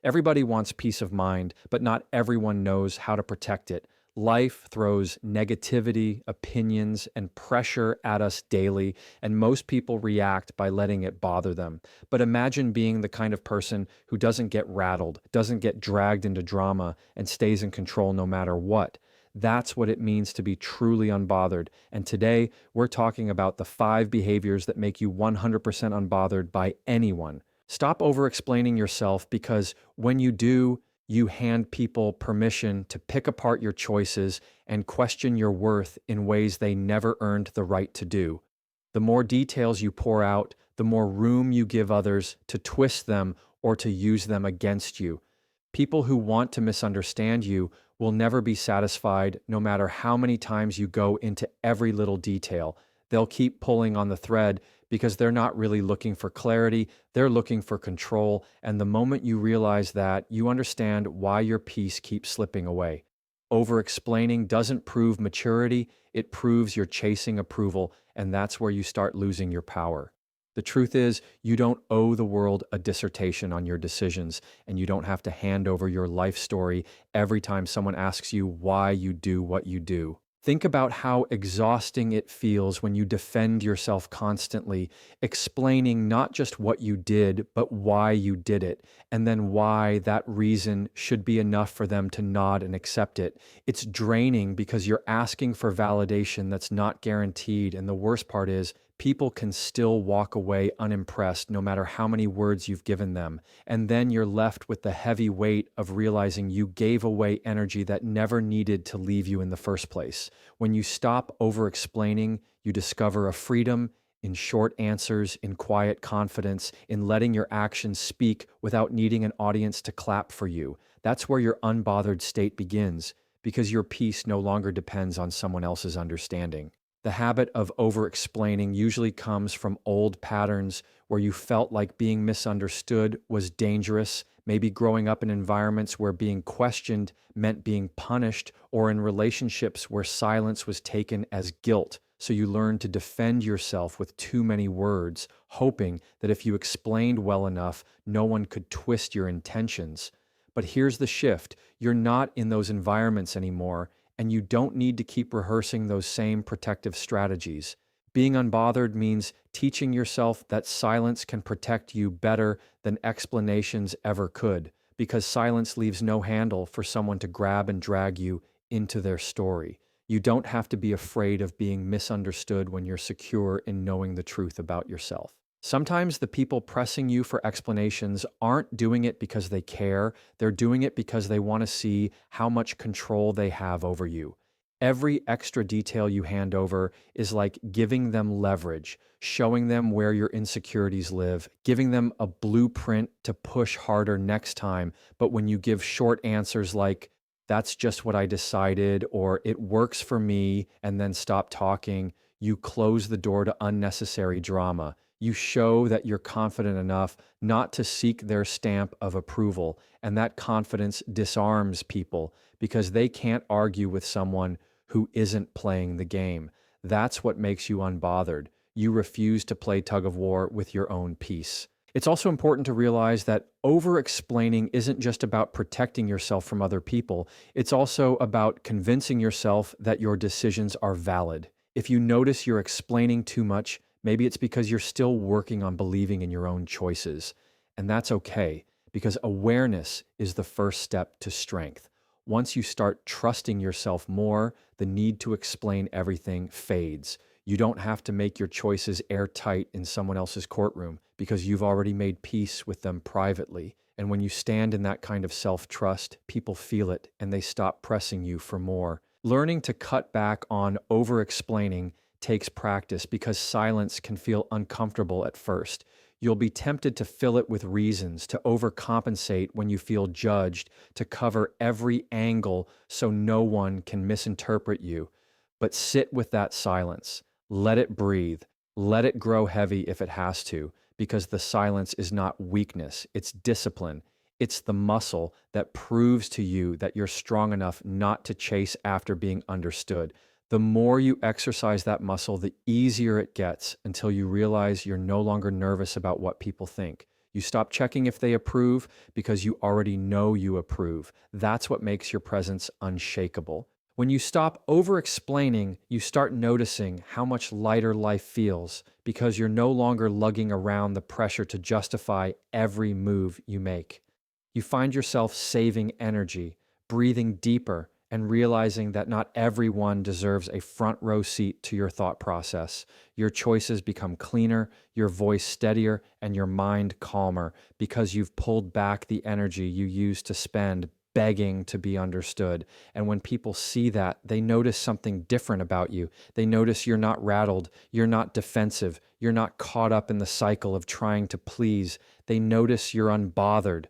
Everybody wants peace of mind, but not everyone knows how to protect it. Life throws negativity, opinions, and pressure at us daily, and most people react by letting it bother them. But imagine being the kind of person who doesn't get rattled, doesn't get dragged into drama, and stays in control no matter what. That's what it means to be truly unbothered. And today, we're talking about the 5 behaviors that make you 100% unbothered by anyone. Stop over explaining yourself because when you do, you hand people permission to pick apart your choices and question your worth in ways they never earned the right to do. The more details you pour out, the more room you give others to twist them or to use them against you. People who want to misunderstand you will never be satisfied no matter how many times you go into every little detail. They'll keep pulling on the thread because they're not really looking for clarity, they're looking for control. And the moment you realize that, you understand why your peace keeps slipping away. Over explaining doesn't prove maturity, it proves you're chasing approval, and that's where you start losing your power. The truth is, you don't owe the world a dissertation on your decisions, and you don't have to hand over your life story every time someone asks you why you do what you do. Think about how exhausting it feels when you defend yourself constantly, explaining not just what you did, but why you did it, and then why that reason should be enough for them to nod and accept it. It's draining because you're asking for validation that's not guaranteed, and the worst part is, people can still walk away unimpressed no matter how many words you've given them. And then you're left with the heavy weight of realizing you gave away energy that never needed to leave you in the first place. When you stop over-explaining, you discover a freedom in short answers, in quiet confidence, in letting your actions speak without needing an audience to clap for you. That's where your unbothered state begins, because your peace no longer depends on someone else's understanding. The habit of over-explaining usually comes from old patterns where you felt like being misunderstood was dangerous, maybe growing up in environments where being questioned meant being punished, or in relationships where silence was taken as guilt. So you learned to defend yourself with too many words, hoping that if you explained well enough, no one could twist your intentions. But here's the shift. You're not in those environments anymore, and you don't need to keep rehearsing those same protective strategies. Being unbothered means teaching yourself that silence can protect you better than explanations ever could, because silence leaves no handle for someone to grab and drag you into their story. You don't have to be afraid of being misunderstood when you're secure in knowing the truth about yourself. Sometimes the people pressing you for explanations aren't doing it because they care, they're doing it because they want to see how much control they have over you. Every extra detail you hand over is like giving them leverage, showing them where your insecurities live, giving them a blueprint to push harder next time. But when you give short answers like, "That's just what I decided," or "It works for me," and then stop talking, you close the door to unnecessary drama. You show that you're confident enough not to seek their stamp of approval, and that confidence disarms people because they can't argue with someone who isn't playing the game. That's what makes you unbothered. You refuse to play tug of war with your own peace. It's also important to realize that over-explaining isn't just about protecting yourself from other people. It's also about convincing yourself that your decisions are valid. If you notice you're explaining too much, maybe it's because you're still working on believing in your own choices. And that's okay, because awareness is the first step to strength. Once you start trusting yourself more, the need to explain everything fades. You don't have to make your choices airtight in someone else's courtroom because you've already made peace with them privately. And when you stand in that kind of self-trust, people feel it and they stop pressing you for more. Learning to cut back on over-explaining takes practice because silence can feel uncomfortable at first. You'll be tempted to fill it with reasons, to overcompensate when you feel judged, to cover every angle so no one can misinterpret you. But sit with that silence. Let it breathe. Let it grow heavy if it has to, because the silence is not weakness, it's discipline. It's the muscle that proves to you that you're strong enough not to chase after being understood. The more you exercise that muscle, the easier it gets until you realize you're no longer nervous about what people think. You stop checking if they approve because you already know you approve. That's what makes your presence unshakable. When you stop over explaining, you start noticing how much lighter life feels because you're no longer lugging around the pressure to justify every move you make. You find yourself saving energy, breathing deeper, and realizing that not everyone deserves a front row seat to your thought process. Your choices become cleaner, your voice steadier, and your mind calmer because you've pulled back the energy you used to spend begging to be understood. And when people see that, they notice something different about you. They notice you're not rattled, you're not defensive, you're not caught up in the cycle of trying to please. They notice you're unbothered.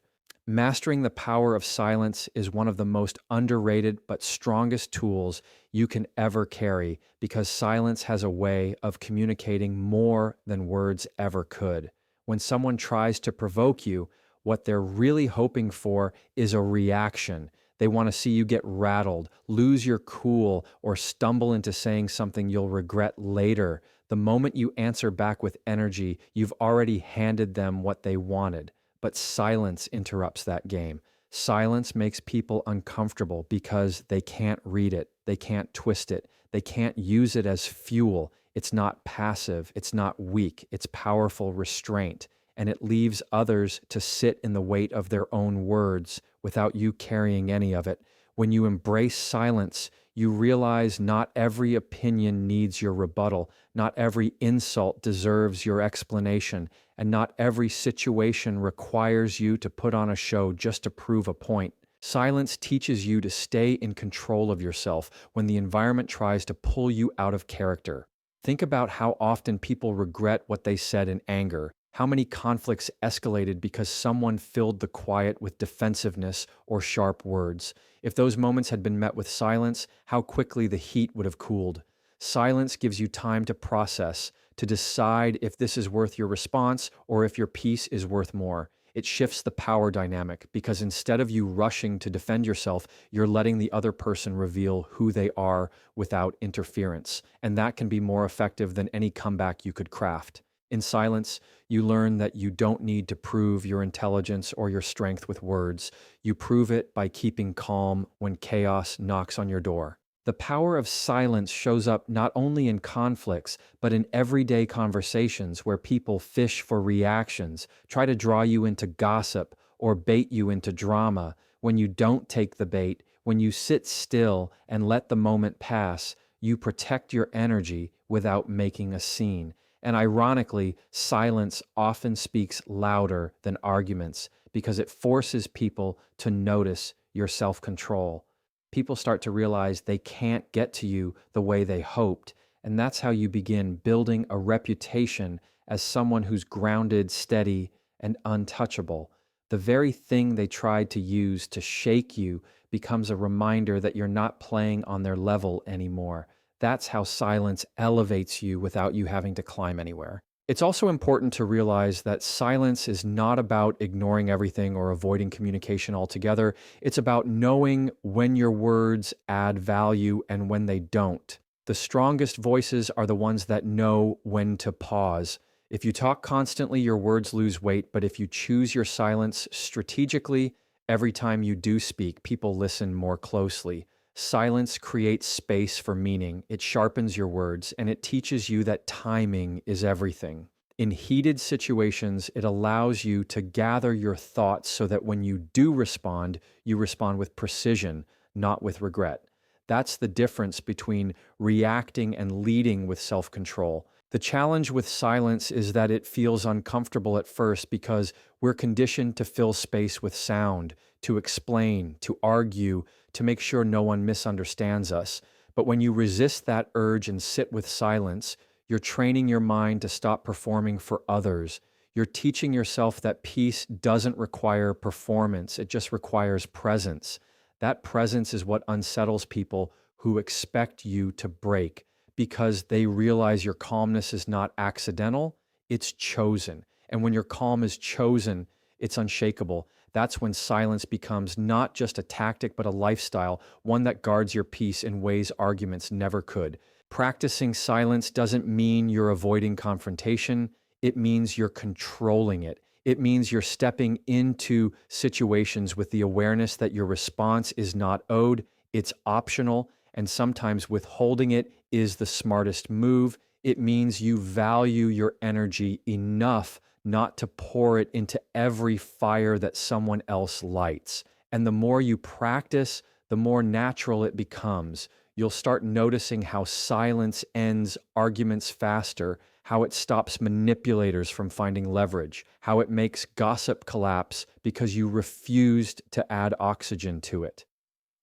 Mastering the power of silence is one of the most underrated but strongest tools you can ever carry because silence has a way of communicating more than words ever could. When someone tries to provoke you, what they're really hoping for is a reaction. They want to see you get rattled, lose your cool, or stumble into saying something you'll regret later. The moment you answer back with energy, you've already handed them what they wanted. But silence interrupts that game. Silence makes people uncomfortable because they can't read it, they can't twist it, they can't use it as fuel. It's not passive, it's not weak, it's powerful restraint. And it leaves others to sit in the weight of their own words without you carrying any of it. When you embrace silence, you realize not every opinion needs your rebuttal, not every insult deserves your explanation, and not every situation requires you to put on a show just to prove a point. Silence teaches you to stay in control of yourself when the environment tries to pull you out of character. Think about how often people regret what they said in anger. How many conflicts escalated because someone filled the quiet with defensiveness or sharp words? If those moments had been met with silence, how quickly the heat would have cooled. Silence gives you time to process, to decide if this is worth your response or if your peace is worth more. It shifts the power dynamic because instead of you rushing to defend yourself, you're letting the other person reveal who they are without interference. And that can be more effective than any comeback you could craft. In silence, you learn that you don't need to prove your intelligence or your strength with words. You prove it by keeping calm when chaos knocks on your door. The power of silence shows up not only in conflicts, but in everyday conversations where people fish for reactions, try to draw you into gossip, or bait you into drama. When you don't take the bait, when you sit still and let the moment pass, you protect your energy without making a scene. And ironically, silence often speaks louder than arguments because it forces people to notice your self-control. People start to realize they can't get to you the way they hoped, and that's how you begin building a reputation as someone who's grounded, steady, and untouchable. The very thing they tried to use to shake you becomes a reminder that you're not playing on their level anymore. That's how silence elevates you without you having to climb anywhere. It's also important to realize that silence is not about ignoring everything or avoiding communication altogether. It's about knowing when your words add value and when they don't. The strongest voices are the ones that know when to pause. If you talk constantly, your words lose weight, but if you choose your silence strategically, every time you do speak, people listen more closely. Silence creates space for meaning. It sharpens your words, and it teaches you that timing is everything. In heated situations, it allows you to gather your thoughts so that when you do respond, you respond with precision, not with regret. That's the difference between reacting and leading with self-control. The challenge with silence is that it feels uncomfortable at first because we're conditioned to fill space with sound, to explain, to argue, to make sure no one misunderstands us. But when you resist that urge and sit with silence, you're training your mind to stop performing for others. You're teaching yourself that peace doesn't require performance, it just requires presence. That presence is what unsettles people who expect you to break because they realize your calmness is not accidental, it's chosen. And when your calm is chosen, it's unshakable. That's when silence becomes not just a tactic, but a lifestyle, one that guards your peace in ways arguments never could. Practicing silence doesn't mean you're avoiding confrontation. It means you're controlling it. It means you're stepping into situations with the awareness that your response is not owed, it's optional, and sometimes withholding it is the smartest move. It means you value your energy enough not to pour it into every fire that someone else lights. And the more you practice, the more natural it becomes. You'll start noticing how silence ends arguments faster, how it stops manipulators from finding leverage, how it makes gossip collapse because you refused to add oxygen to it.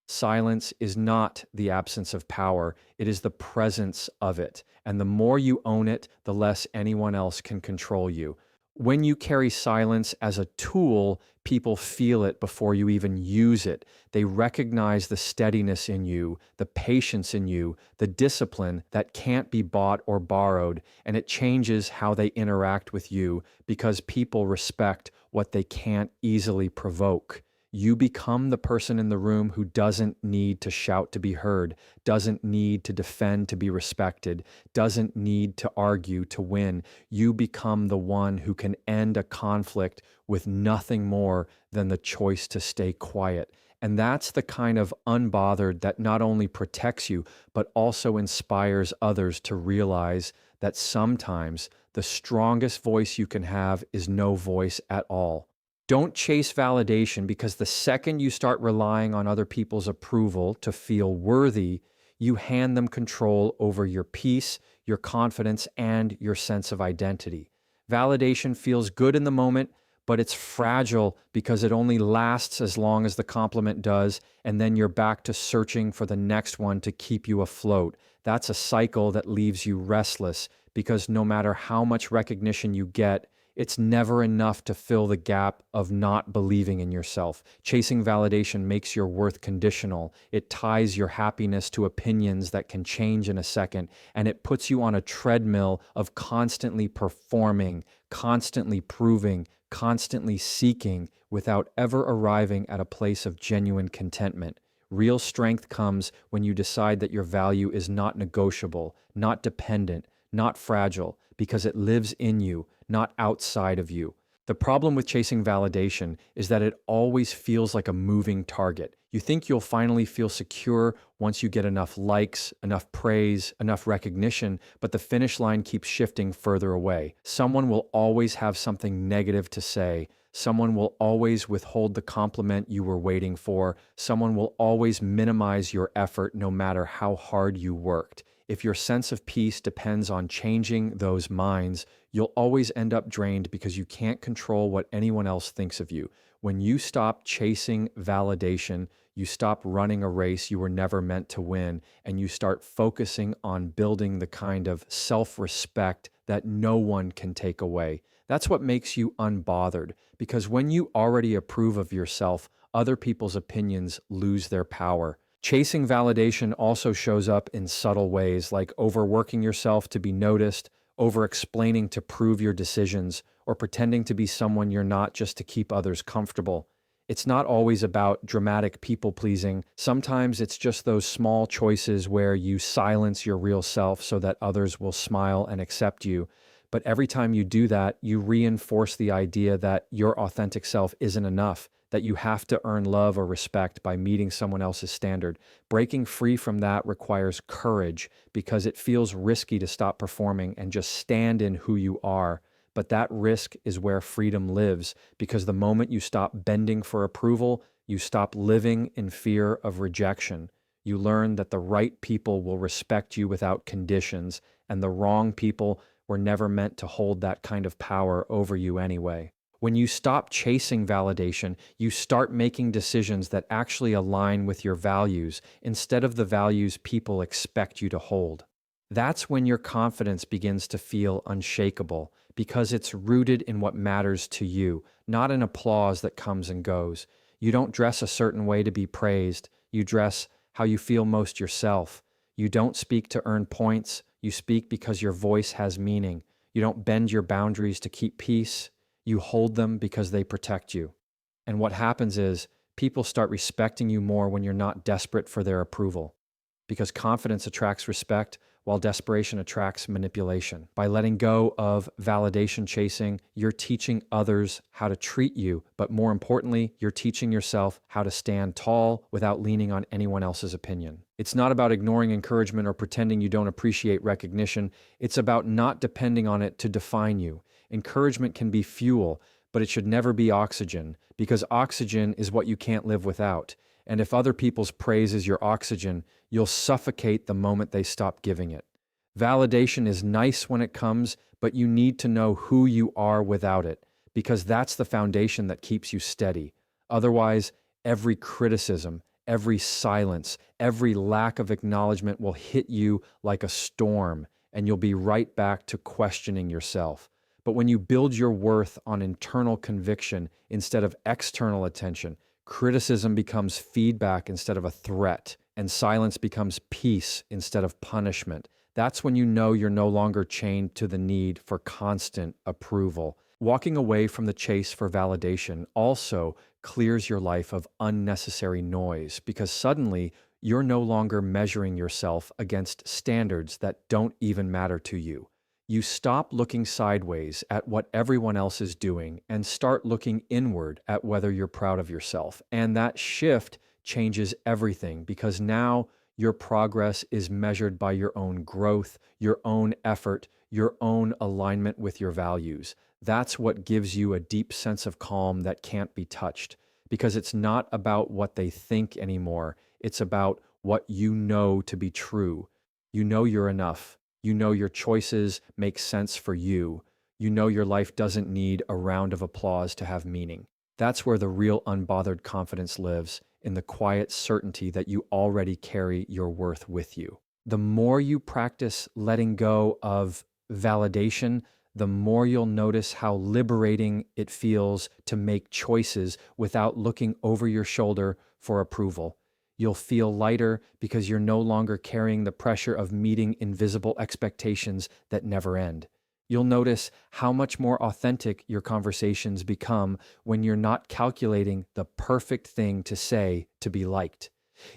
Silence is not the absence of power, it is the presence of it. And the more you own it, the less anyone else can control you. When you carry silence as a tool, people feel it before you even use it. They recognize the steadiness in you, the patience in you, the discipline that can't be bought or borrowed, and it changes how they interact with you because people respect what they can't easily provoke. You become the person in the room who doesn't need to shout to be heard, doesn't need to defend to be respected, doesn't need to argue to win. You become the one who can end a conflict with nothing more than the choice to stay quiet. And that's the kind of unbothered that not only protects you, but also inspires others to realize that sometimes the strongest voice you can have is no voice at all. Don't chase validation because the second you start relying on other people's approval to feel worthy, you hand them control over your peace, your confidence, and your sense of identity. Validation feels good in the moment, but it's fragile because it only lasts as long as the compliment does, and then you're back to searching for the next one to keep you afloat. That's a cycle that leaves you restless because no matter how much recognition you get, it's never enough to fill the gap of not believing in yourself. Chasing validation makes your worth conditional. It ties your happiness to opinions that can change in a second, and it puts you on a treadmill of constantly performing, constantly proving, constantly seeking without ever arriving at a place of genuine contentment. Real strength comes when you decide that your value is not negotiable, not dependent, not fragile, because it lives in you, not outside of you. The problem with chasing validation is that it always feels like a moving target. You think you'll finally feel secure once you get enough likes, enough praise, enough recognition, but the finish line keeps shifting further away. Someone will always have something negative to say. Someone will always withhold the compliment you were waiting for. Someone will always minimize your effort no matter how hard you worked. If your sense of peace depends on changing those minds, you'll always end up drained because you can't control what anyone else thinks of you. When you stop chasing validation, you stop running a race you were never meant to win, and you start focusing on building the kind of self-respect that no one can take away. That's what makes you unbothered, because when you already approve of yourself, other people's opinions lose their power. Chasing validation also shows up in subtle ways, like overworking yourself to be noticed, over-explaining to prove your decisions, or pretending to be someone you're not just to keep others comfortable. It's not always about dramatic people-pleasing. Sometimes it's just those small choices where you silence your real self so that others will smile and accept you. But every time you do that, you reinforce the idea that your authentic self isn't enough, that you have to earn love or respect by meeting someone else's standard. Breaking free from that requires courage because it feels risky to stop performing and just stand in who you are. But that risk is where freedom lives, because the moment you stop bending for approval, you stop living in fear of rejection. You learn that the right people will respect you without conditions, and the wrong people were never meant to hold that kind of power over you anyway. When you stop chasing validation, you start making decisions that actually align with your values instead of the values people expect you to hold. That's when your confidence begins to feel unshakable because it's rooted in what matters to you, not in applause that comes and goes. You don't dress a certain way to be praised. You dress how you feel most yourself. You don't speak to earn points. You speak because your voice has meaning. You don't bend your boundaries to keep peace. You hold them because they protect you. And what happens is people start respecting you more when you're not desperate for their approval. Because confidence attracts respect, while desperation attracts manipulation. By letting go of validation chasing, you're teaching others how to treat you, but more importantly, you're teaching yourself how to stand tall without leaning on anyone else's opinion. It's not about ignoring encouragement or pretending you don't appreciate recognition. It's about not depending on it to define you. Encouragement can be fuel, but it should never be oxygen, because oxygen is what you can't live without. And if other people's praise is your oxygen, you'll suffocate the moment they stop giving it. Validation is nice when it comes, but you need to know who you are without it, because that's the foundation that keeps you steady. Otherwise, every criticism, every silence, every lack of acknowledgement will hit you like a storm, and you'll be right back to questioning yourself. But when you build your worth on internal conviction instead of external attention, criticism becomes feedback instead of a threat, and silence becomes peace instead of punishment. That's when you know you're no longer chained to the need for constant approval. Walking away from the chase for validation also clears your life of unnecessary noise, because suddenly you're no longer measuring yourself against standards that don't even matter to you. You stop looking sideways at what everyone else is doing and start looking inward at whether you're proud of yourself. And that shift changes everything, because now your progress is measured by your own growth, your own effort, your own alignment with your values. That's what gives you a deep sense of calm that can't be touched, because it's not about what they think anymore. It's about what you know to be true. You know you're enough. You know your choices make sense for you. You know your life doesn't need a round of applause to have meaning. That's where the real unbothered confidence lives, in the quiet certainty that you already carry your worth with you. The more you practice letting go of validation, the more you'll notice how liberating it feels to make choices without looking over your shoulder for approval. You'll feel lighter because you're no longer carrying the pressure of meeting invisible expectations that never end. You'll notice how much more authentic your conversations become when you're not calculating the perfect thing to say to be liked.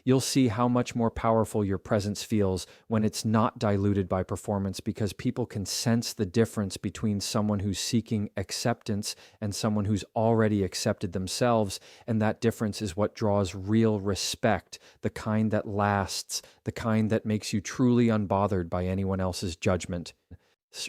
You'll see how much more powerful your presence feels when it's not diluted by performance, because people can sense the difference between someone who's seeking acceptance and someone who's already accepted themselves, and that difference is what draws real respect, the kind that lasts, the kind that makes you truly unbothered by anyone else's judgment.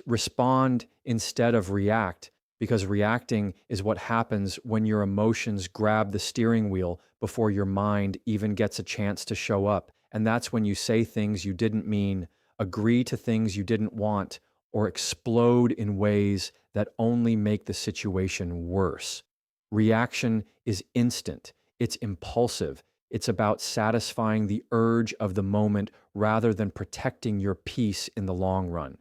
Respond instead of react, because reacting is what happens when your emotions grab the steering wheel before your mind even gets a chance to show up. And that's when you say things you didn't mean, agree to things you didn't want, or explode in ways that only make the situation worse. Reaction is instant. It's impulsive. It's about satisfying the urge of the moment rather than protecting your peace in the long run.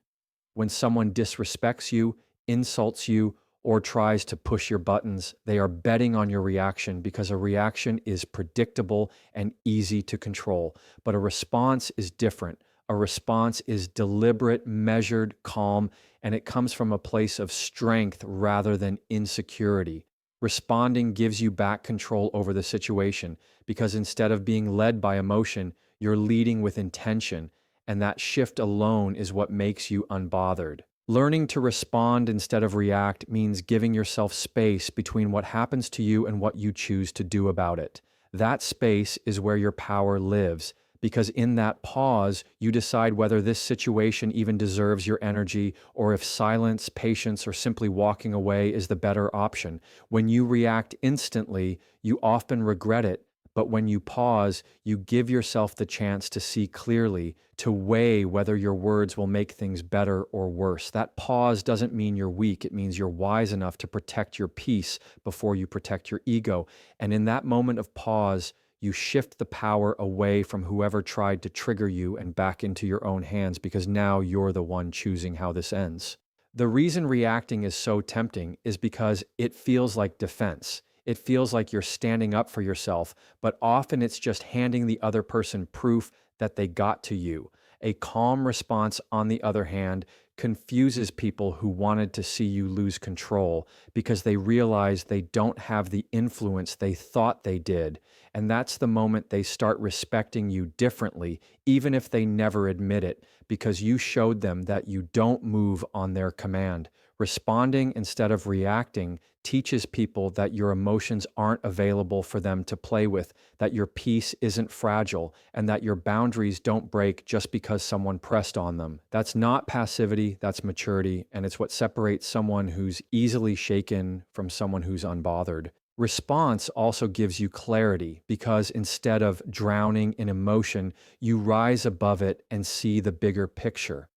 When someone disrespects you, insults you, or tries to push your buttons, they are betting on your reaction, because a reaction is predictable and easy to control. But a response is different. A response is deliberate, measured, calm, and it comes from a place of strength rather than insecurity. Responding gives you back control over the situation, because instead of being led by emotion, you're leading with intention, and that shift alone is what makes you unbothered. Learning to respond instead of react means giving yourself space between what happens to you and what you choose to do about it. That space is where your power lives, because in that pause, you decide whether this situation even deserves your energy, or if silence, patience, or simply walking away is the better option. When you react instantly, you often regret it. But when you pause, you give yourself the chance to see clearly, to weigh whether your words will make things better or worse. That pause doesn't mean you're weak. It means you're wise enough to protect your peace before you protect your ego. And in that moment of pause, you shift the power away from whoever tried to trigger you and back into your own hands, because now you're the one choosing how this ends. The reason reacting is so tempting is because it feels like defense. It feels like you're standing up for yourself, but often it's just handing the other person proof that they got to you. A calm response, on the other hand, confuses people who wanted to see you lose control because they realize they don't have the influence they thought they did. And that's the moment they start respecting you differently, even if they never admit it, because you showed them that you don't move on their command. Responding instead of reacting teaches people that your emotions aren't available for them to play with, that your peace isn't fragile, and that your boundaries don't break just because someone pressed on them. That's not passivity, that's maturity, and it's what separates someone who's easily shaken from someone who's unbothered. Response also gives you clarity because instead of drowning in emotion, you rise above it and see the bigger picture.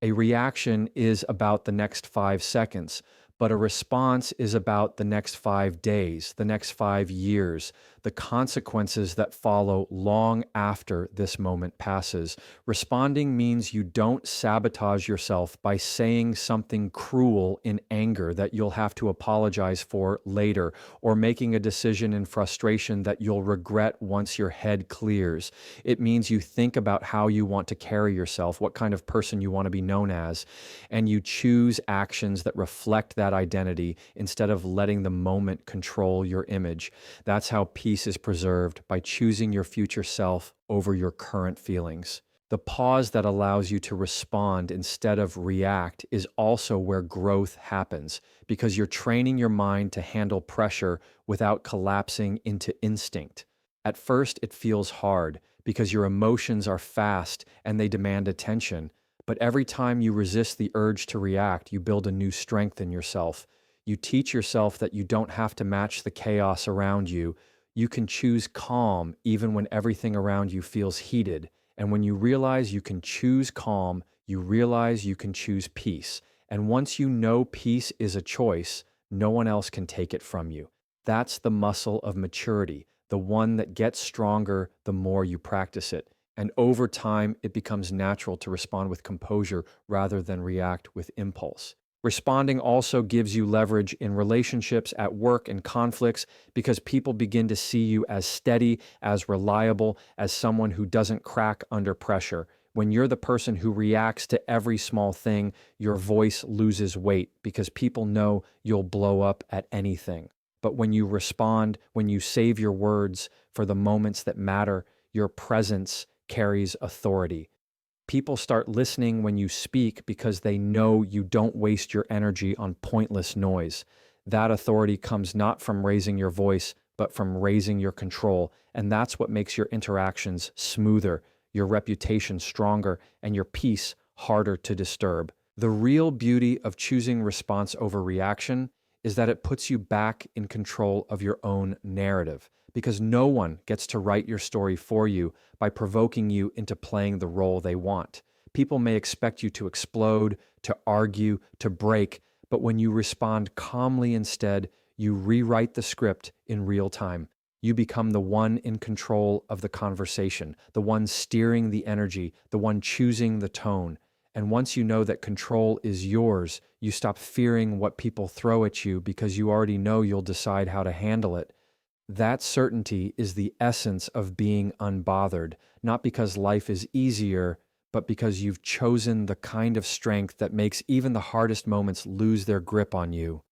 A reaction is about the next 5 seconds, but a response is about the next 5 days, the next 5 years, the consequences that follow long after this moment passes. Responding means you don't sabotage yourself by saying something cruel in anger that you'll have to apologize for later, or making a decision in frustration that you'll regret once your head clears. It means you think about how you want to carry yourself, what kind of person you want to be known as, and you choose actions that reflect that identity instead of letting the moment control your image. That's how peace is preserved, by choosing your future self over your current feelings. The pause that allows you to respond instead of react is also where growth happens, because you're training your mind to handle pressure without collapsing into instinct. At first, it feels hard because your emotions are fast and they demand attention. But every time you resist the urge to react, you build a new strength in yourself. You teach yourself that you don't have to match the chaos around you. You can choose calm even when everything around you feels heated. And when you realize you can choose calm, you realize you can choose peace. And once you know peace is a choice, no one else can take it from you. That's the muscle of maturity, the one that gets stronger the more you practice it. And over time, it becomes natural to respond with composure rather than react with impulse. Responding also gives you leverage in relationships, at work, and conflicts, because people begin to see you as steady, as reliable, as someone who doesn't crack under pressure. When you're the person who reacts to every small thing, your voice loses weight because people know you'll blow up at anything. But when you respond, when you save your words for the moments that matter, your presence carries authority. People start listening when you speak because they know you don't waste your energy on pointless noise. That authority comes not from raising your voice, but from raising your control. And that's what makes your interactions smoother, your reputation stronger, and your peace harder to disturb. The real beauty of choosing response over reaction is that it puts you back in control of your own narrative, because no one gets to write your story for you by provoking you into playing the role they want. People may expect you to explode, to argue, to break, but when you respond calmly instead, you rewrite the script in real time. You become the one in control of the conversation, the one steering the energy, the one choosing the tone. And once you know that control is yours, you stop fearing what people throw at you because you already know you'll decide how to handle it. That certainty is the essence of being unbothered, not because life is easier, but because you've chosen the kind of strength that makes even the hardest moments lose their grip on you.